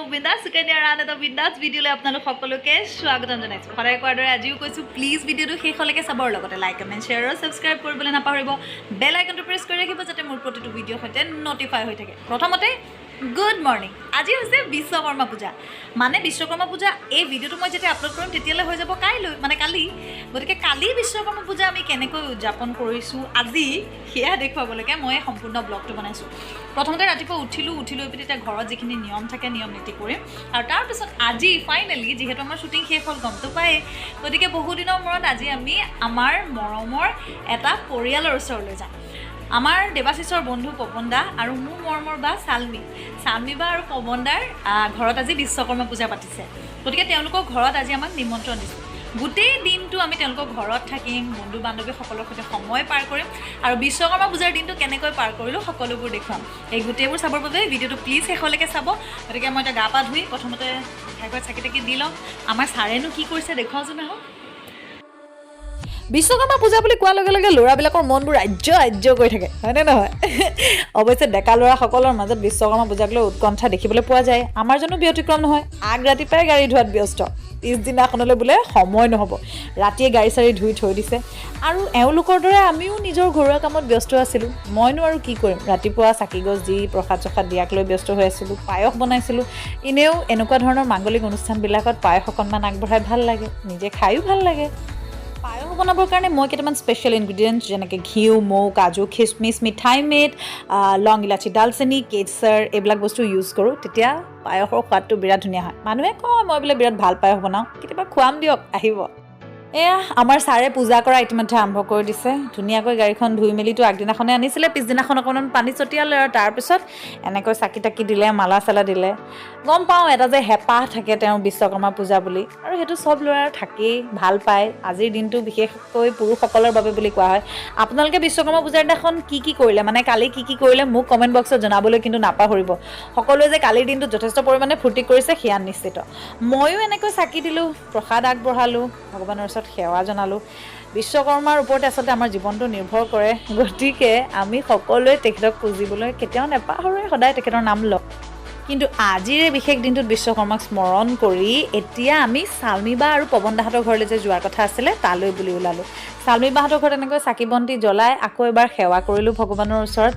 বিন্দাস সুকন্যাৰ আন এটা বিন্দাস ভিডিঅ'লৈ আপোনালোক সকলোকে স্বাগতম জনাইছোঁ সদায় কোৱাৰ দৰে আজিও কৈছোঁ প্লিজ ভিডিঅ'টো শেষলৈকে চাবৰ লগতে লাইক কমেণ্ট শ্বেয়াৰ আৰু ছাবস্ক্ৰাইব কৰিবলৈ নাপাহৰিব বেল আইকনটো প্ৰেছ কৰি ৰাখিব যাতে মোৰ প্ৰতিটো ভিডিঅ'ৰ সৈতে ন'টিফাই হৈ থাকে প্ৰথমতে গুড মৰ্নিং আজি হৈছে বিশ্বকৰ্মা পূজা মানে বিশ্বকৰ্মা পূজা এই ভিডিঅ'টো মই যেতিয়া আপলোড কৰিম তেতিয়ালৈ হৈ যাব কালি গতিকে কালি বিশ্বকৰ্মা পূজা আমি কেনেকৈ উদযাপন কৰিছোঁ আজি সেয়া দেখুৱাবলৈকে মই সম্পূৰ্ণ ব্লগটো বনাইছোঁ প্ৰথমতে ৰাতিপুৱা উঠিলোঁ এতিয়া ঘৰত যিখিনি নিয়ম থাকে নিয়ম নীতি কৰিম আৰু তাৰপিছত আজি ফাইনেলি যিহেতু আমাৰ শ্বুটিং শেষ হ'ল গমটো পায়েই গতিকে বহুদিনৰ মূৰত আজি আমি আমাৰ মৰমৰ এটা পৰিয়ালৰ ওচৰলৈ যাম আমাৰ দেৱাশিষৰ বন্ধু পৱন দা আৰু মোৰ মৰমৰ বা চালমি বা আৰু পৱন দাৰ ঘৰত আজি বিশ্বকৰ্মা পূজা পাতিছে গতিকে তেওঁলোকৰ ঘৰত আজি আমাক নিমন্ত্ৰণ দিছে গোটেই দিনটো আমি তেওঁলোকৰ ঘৰত থাকিম বন্ধু বান্ধৱীসকলৰ সৈতে সময় পাৰ কৰিম আৰু বিশ্বকৰ্মা পূজাৰ দিনটো কেনেকৈ পাৰ কৰিলোঁ সকলোবোৰ দেখুৱাম এই গোটেইবোৰ চাবৰ বাবে ভিডিঅ'টো প্লিজ শেষলৈকে চাব গতিকে মই এতিয়া গা পা ধুই প্ৰথমতে ঘৰত চাকি তাকি দি লওঁ আমাৰ ছাৰেনো কি কৰিছে দেখুৱাওঁচোন আহক বিশ্বকৰ্মা পূজা বুলি কোৱাৰ লগে লগে ল'ৰাবিলাকৰ মনবোৰ ৰাজ্য কৰি থাকে হয়নে নহয় অৱশ্যে ডেকা ল'ৰাসকলৰ মাজত বিশ্বকৰ্মা পূজাক লৈ উৎকণ্ঠা দেখিবলৈ পোৱা যায় আমাৰ জানো ব্যতিক্ৰম নহয় আগ ৰাতিপুৱাই গাড়ী ধোৱাত ব্যস্ত পিছদিনাখনলৈ বোলে সময় নহ'ব ৰাতিয়ে গাড়ী চাৰি ধুই থৈ দিছে আৰু এওঁলোকৰ দৰে আমিও নিজৰ ঘৰুৱা কামত ব্যস্ত আছিলোঁ মইনো আৰু কি কৰিম ৰাতিপুৱা চাকিগছ দি প্ৰসাদ চসাদ দিয়াক লৈ ব্যস্ত হৈ আছিলোঁ পায়স বনাইছিলোঁ এনেও এনেকুৱা ধৰণৰ মাংগলিক অনুষ্ঠানবিলাকত পায়স অকণমান আগবঢ়াই ভাল লাগে নিজে খায়ো ভাল লাগে পায়স বনাবৰ কাৰণে মই কেইটামান স্পেচিয়েল ইনগ্ৰিডিয়েণ্টছ যেনেকৈ ঘিউ মৌ কাজু খিচমিচ মিঠাই মেড লং ইলাচি ডালচেনি কেশৰ এইবিলাক বস্তু ইউজ কৰোঁ তেতিয়া পায়সৰ সোৱাদটো বিৰাট ধুনীয়া হয় মানুহে কয় মই বোলে বিৰাট ভাল পায়স বনাওঁ কেতিয়াবা খুৱাম দিয়ক আহিব এয়া আমাৰ ছাৰে পূজা কৰা ইতিমধ্যে আৰম্ভ কৰি দিছে ধুনীয়াকৈ গাড়ীখন ধুই মেলিতো আগদিনাখনে আনিছিলে পিছদিনাখন অকণমান পানী ছটিয়ালে আৰু তাৰপিছত এনেকৈ চাকি তাকি দিলে মালা চালা দিলে গম পাওঁ এটা যে হেঁপাহ থাকে তেওঁৰ বিশ্বকৰ্মা পূজা বুলি আৰু সেইটো চব ল'ৰাৰ থাকেই ভাল পায় আজিৰ দিনটো বিশেষকৈ পুৰুষসকলৰ বাবে বুলি কোৱা হয় আপোনালোকে বিশ্বকৰ্মা পূজাৰ দিনাখন কি কৰিলে মানে কালি কি কৰিলে মোক কমেণ্ট বক্সত জনাবলৈ কিন্তু নাপাহৰিব সকলোৱে যে কালিৰ দিনটোত যথেষ্ট পৰিমাণে ফূৰ্তি কৰিছে সেয়া নিশ্চিত ময়ো এনেকৈ চাকি দিলোঁ প্ৰসাদ আগবঢ়ালোঁ ভগৱানৰ ওচৰত সেৱা জনালোঁ বিশ্বকৰ্মাৰ ওপৰতে আচলতে আমাৰ জীৱনটো নিৰ্ভৰ কৰে গতিকে আমি সকলোৱে তেখেতক পুজিবলৈ কেতিয়াও নাপাহৰোঁ সদায় তেখেতৰ নাম লওঁ কিন্তু আজিৰ এই বিশেষ দিনটোত বিশ্বকৰ্মাক স্মৰণ কৰি এতিয়া আমি চালমি বা আৰু পৱন দাহঁতৰ ঘৰলৈ যে যোৱাৰ কথা আছিলে তালৈ বুলি ওলালোঁ চালমি বাহঁতৰ ঘৰত এনেকৈ চাকি বন্তি জ্বলাই আকৌ এবাৰ সেৱা কৰিলোঁ ভগৱানৰ ওচৰত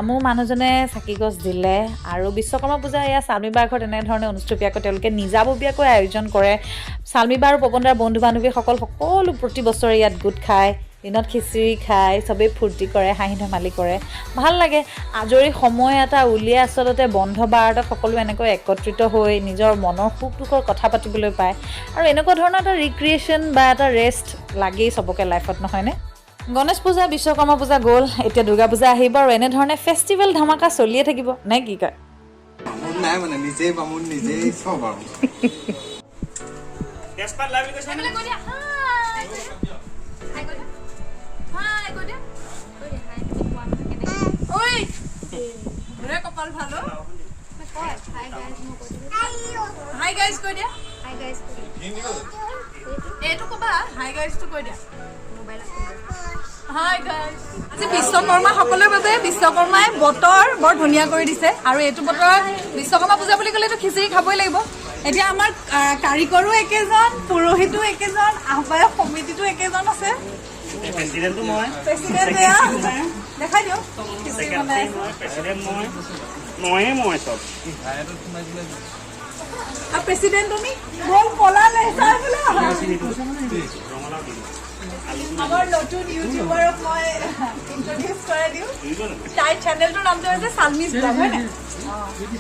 মোৰ মানুহজনে চাকি গছ দিলে আৰু বিশ্বকৰ্মা পূজা এয়া চালমি বাৰ ঘৰত এনেধৰণে অনুষ্ঠিতভাৱে তেওঁলোকে নিজাববীয়াকৈ আয়োজন কৰে চালমি বা আৰু পৱন দাৰ বন্ধু বান্ধৱীসকল সকলো প্ৰতি বছৰে ইয়াত গোট খায় দিনত খিচিৰি খাই চবেই ফূৰ্তি কৰে হাঁহি ধেমালি কৰে ভাল লাগে আজৰি সময় এটা উলিয়াই আচলতে বন্ধ বাৰতে সকলো এনেকৈ একত্ৰিত হৈ নিজৰ মনৰ সুখ দুখৰ কথা পাতিবলৈ পায় আৰু এনেকুৱা ধৰণৰ এটা ৰিক্ৰিয়েশ্যন বা এটা ৰেষ্ট লাগেই চবকে লাইফত নহয়নে গণেশ পূজা বিশ্বকৰ্মা পূজা গ'ল এতিয়া দুৰ্গা পূজা আহিব আৰু এনেধৰণে ফেষ্টিভেল ধামাকা চলিয়ে থাকিব নে কি কয় নাই মানে নিজেই বামুণ নিজেই চব আৰু তেজপাত লাভি কৈছে মানে কৈ দিয়া হাই কৈ দিয়া হাই ঐ ৰে কপাল ভালো হাই গাইজ কৈ দিয়া হাই গাইজ এইটো কবা হাই গাইজটো কৈ দিয়া হাই গাইজ আজি বিশ্বকৰ্মা সকলৰ বাবে বিশ্বকৰ্মাই বতৰ বৰ ধুনীয়া কৰি দিছে আৰু এইটো বতৰত বিশ্বকৰ্মা পূজা বুলি ক'লেতো খিচিৰি খাবই লাগিব এতিয়া আমাৰ কাৰিকৰো একেজন পুৰোহিতো একেজন আহ্বায়ক সমিতিটো একেজন আছে প্ৰেচিডেণ্টটো মই প্ৰেচিডেণ্ট দেখাই দিয়ক খিচিৰি বনাই প্ৰেচিডেণ্ট মই চব আৰু প্ৰেচিডেণ্ট তুমি বল পলালে চাই বোলে আমাৰ নতুন ইউটিউবাৰক মই ইন্ট্ৰডিউচ কৰাই দিওঁ তাইৰ চেনেলটোৰ নামটো হৈছে চালমিজ ব্লগ হয় নাই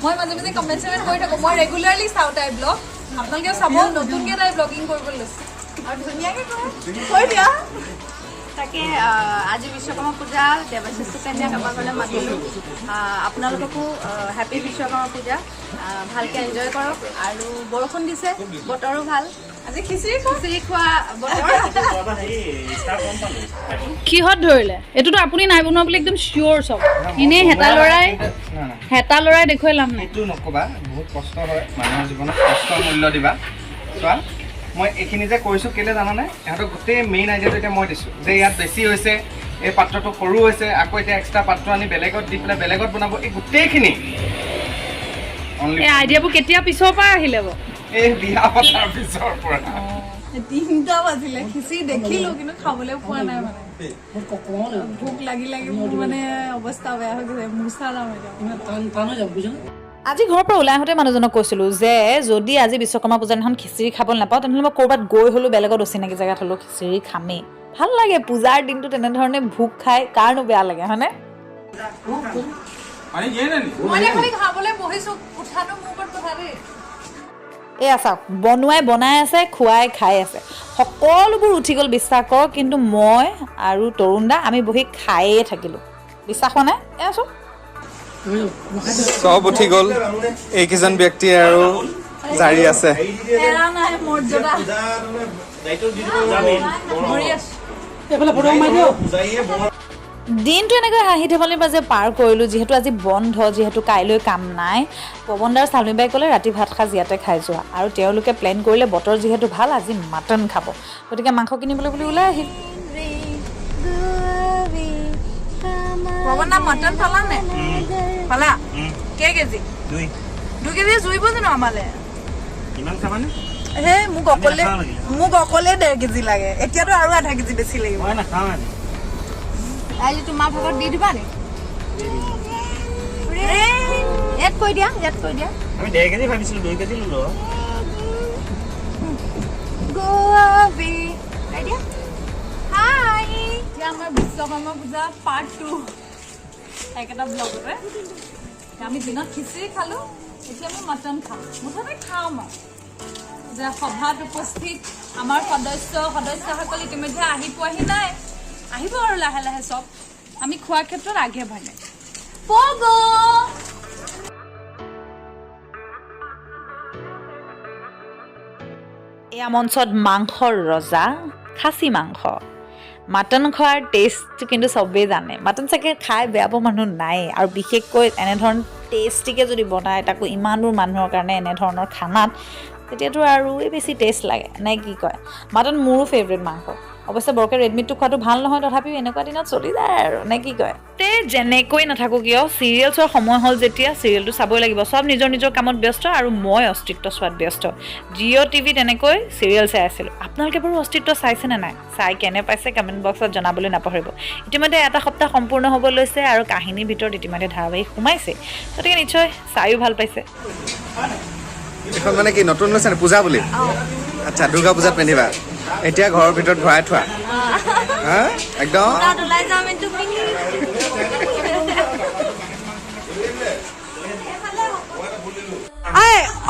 মই মাজে মাজে কমেণ্ট চমেণ্ট কৰি থাকোঁ মই ৰেগুলাৰলি চাওঁ তাইৰ ব্লগ আপোনালোকেও চাব নতুনকৈ তাই ব্লগিং কৰিবলৈ লৈছে আৰু ধুনীয়াকৈ কৈ দিয়া তাকে আজি বিশ্বকৰ্মা পূজা দেৱাশিষ সুকন্যাক আমাৰ ঘৰলৈ মাতিলোঁ আপোনালোককো হেপী বিশ্বকৰ্মা পূজা ভালকৈ এনজয় কৰক আৰু বৰষুণ দিছে বতৰো ভাল আজি খিচিৰি খোৱা কিহত ধৰিলে এইটোতো আপুনি নাই বনোৱা বুলি একদম চিয়'ৰ চব এনেই হেতা লৰাই দেখুৱাই লাভ নাই এইটো নক'বা বহুত কষ্ট হয় মানুহৰ জীৱনত কষ্টৰ মূল্য দিবা চোৱা মই এইখিনি যে কৈছোঁ কেলৈ জানানে ইহঁতক গোটেই মেইন আইডিয়াটো এতিয়া মই দিছোঁ যে ইয়াত বেছি হৈছে এই পাত্ৰটো সৰু হৈছে আকৌ এতিয়া এক্সট্ৰা পাত্ৰ আনি বেলেগত দি পেলাই বেলেগত বনাব এই গোটেইখিনি এই আইডিয়াবোৰ কেতিয়া পিছৰ পৰা আহিলে বাৰু এই বিয়া পতাৰ পিছৰ পৰা 3টা বাজিলে খিচিৰি দেখিলো কিন্তু খাবলৈ পোৱা নাই মানে ভোক লাগি মোৰ মানে অৱস্থা বেয়া হৈ গৈছে মুচা যাম আজি ঘৰৰ পৰা ওলাই আহোঁতে মানুহজনক কৈছিলোঁ যে যদি আজি বিশ্বকৰ্মা পূজাৰ দিনাখন খিচিৰি খাবলৈ নাপাওঁ তেনেহ'লে মই ক'ৰবাত গৈ হ'লেও বেলেগত অচিনাকি জেগাত হ'লেও খিচিৰি খামেই ভাল লাগে পূজাৰ দিনটো তেনেধৰণে ভোক খাই কাৰণো বেয়া লাগে হয়নে মই খালি খাবলৈ বহিছো উঠানো মোৰ ওপৰত কথা দেই এয়া চাওক বনাই আছে খুৱাই খাই আছে সকলোবোৰ উঠি গ'ল বিশ্বাস কৰক কিন্তু মই আৰু তৰুণ দা আমি বহি খায়ে থাকিলোঁ বিশ্বাস হোৱা নাই এয়া চব চব উঠি গ'ল এইকেইজন ব্যক্তি আৰু জাৰি আছে এৰা নাই মৰ্যাদা দিনটো এনেকৈ হাঁহি ধেমালিৰ মাজে পাৰ কৰিলোঁ যিহেতু আজি বন্ধ যিহেতু কাইলৈ কাম নাই পৱনদাৰ চালমী বাই ক'লে ৰাতি ভাত সাজ ইয়াতে খাই যোৱা আৰু তেওঁলোকে প্লেন কৰিলে বতৰ যিহেতু ভাল আজি মাটন খাব গতিকে মাংস কিনিবলৈ বুলি ওলাই আহিল পৱন দা মটন পালা নে পালা কেজি 2 কেজি জুইব জানো আমালে কিমান খাবানে হে মোক অকলে 1.5 কেজি লাগে এতিয়াতো আৰু আধা কেজি বেছি লাগিব মই নাখাওঁ আজি আজি তোমাৰ ভাগত দি দিবা নে ইয়াত কৈ দিয়া আমি 1.5 কেজি ভাবিছিলোঁ 2 কেজি ল'লো গোবি আইডিয়া হাই এতিয়া আমাৰ বিশ্বকৰ্মা পূজা পাৰ্ট 2 একেটা ব্লগতে আমি দিনত খিচিৰি খালোঁ এতিয়া আমি মটন খাওঁ মুঠতে খাওঁ মই যে সভাত উপস্থিত আমাৰ সদস্যসকল ইতিমধ্যে আহি পোৱাহি নাই আহিব আৰু লাহে লাহে চব আমি খোৱাৰ ক্ষেত্ৰত আগে ভাগে এয়া মঞ্চত মাংসৰ ৰজা খাচী মাংস মাটন খোৱাৰ টেষ্ট কিন্তু চবেই জানে মাটন চাগে খাই বেয়া পোৱা মানুহ নাই আৰু বিশেষকৈ এনেধৰণৰ টেষ্টিকৈ যদি বনায় তাকো ইমানবোৰ মানুহৰ কাৰণে এনেধৰণৰ খানাত তেতিয়াতো আৰু বেছি টেষ্ট লাগে নে কি কয় মাটন মোৰো ফেভৰেট মাংস অৱশ্যে বৰকৈ ৰেডমিটটো খোৱাটো ভাল নহয় তথাপিও এনেকুৱা দিনত চলি যায় আৰু নে কি কয় তে যেনেকৈ নাথাকোঁ কিয় চিৰিয়েলছৰ সময় হ'ল যেতিয়া চিৰিয়েলটো চাবই লাগিব চব নিজৰ নিজৰ কামত ব্যস্ত আৰু মই অস্তিত্ব চোৱাত ব্যস্ত জিঅ' টিভিত এনেকৈ চিৰিয়েল চাই আছিলোঁ আপোনালোকে বাৰু অস্তিত্ব চাইছেনে নাই চাই কেনে পাইছে কমেণ্ট বক্সত জনাবলৈ নাপাহৰিব ইতিমধ্যে এটা সপ্তাহ সম্পূৰ্ণ হ'ব লৈছে আৰু কাহিনীৰ ভিতৰত ইতিমধ্যে ধাৰাবাহিক সোমাইছে গতিকে নিশ্চয় চায়ো ভাল পাইছে এখন মানে কি নতুন লৈছে পূজা বুলি আচ্ছা দুৰ্গা পূজাত পিন্ধিবা এতিয়া ঘৰৰ ভিতৰত ভৰাই থোৱা হা একদম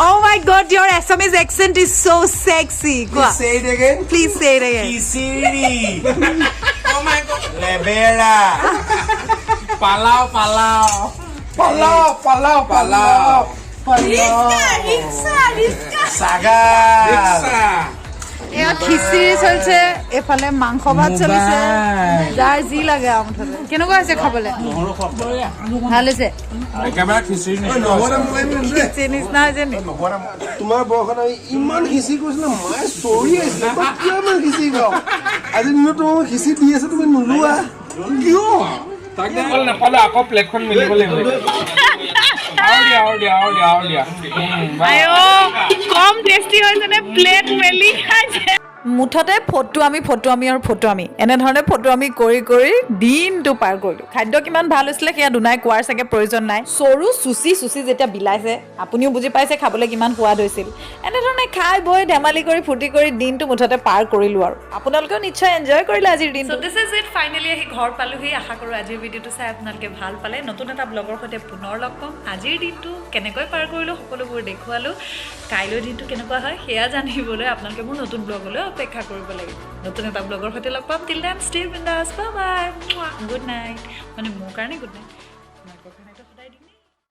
Oh my god, your Assamese accent is so sexy. Say it again. Please say it again. Khichdi oh my god লেবেৰা পালাও সাগা এয়া খিচিৰি চলিছে এফালে মাংস ভাত চলিছে যাৰ যি লাগে আৰু মুঠতে কেনেকুৱা হৈছে খাবলৈ ভাল হৈছে একেবাৰে খিচিৰি খিচিৰি নিচিনা হৈছে নি তোমাৰ বৰষুণ ইমান খিচিৰি কৰিছে না মায়ে চৰি আহিছে কিয় ইমান খিচিৰি খাওঁ আজি দিনত তোমাক খিচিৰি দি আছে তুমি নোলোৱা কিয় তাকে নাপালে আকৌ প্লেটখন মিলিব লাগিব কম টেষ্টি হৈছেনে প্লেট মেলি খাইছে মুঠতে ফটো আমি এনেধৰণে ফটো আমি কৰি দিনটো পাৰ কৰিলোঁ খাদ্য কিমান ভাল হৈছিলে সেয়া দুনাই কোৱাৰ চাগে প্ৰয়োজন নাই চৰু চুচি যেতিয়া বিলাইছে আপুনিও বুজি পাইছে খাবলৈ কিমান সোৱাদ হৈছিল এনেধৰণে খাই বৈ ধেমালি কৰি ফূৰ্তি কৰি দিনটো মুঠতে পাৰ কৰিলোঁ আৰু আপোনালোকেও নিশ্চয় এনজয় কৰিলে আজিৰ দিনটো দিছ ইজ ইট ফাইনেলি আহি ঘৰ পালোহি আশা কৰোঁ আজিৰ ভিডিঅ'টো চাই আপোনালোকে ভাল পালে নতুন এটা ব্লগৰ সৈতে পুনৰ লগ পাম আজিৰ দিনটো কেনেকৈ পাৰ কৰিলোঁ সকলোবোৰ দেখুৱালোঁ কাইলৈ দিনটো কেনেকুৱা হয় সেয়া জানিবলৈ আপোনালোকে মোৰ নতুন ব্লগলৈ অপেক্ষা কৰিব লাগিব নতুন এটা ব্লগৰ সৈতে লগ পাম টিল দেন ষ্টে বিন্দাছ বাই বাই গুড নাইট মানে মোৰ কাৰণে গুড নাইট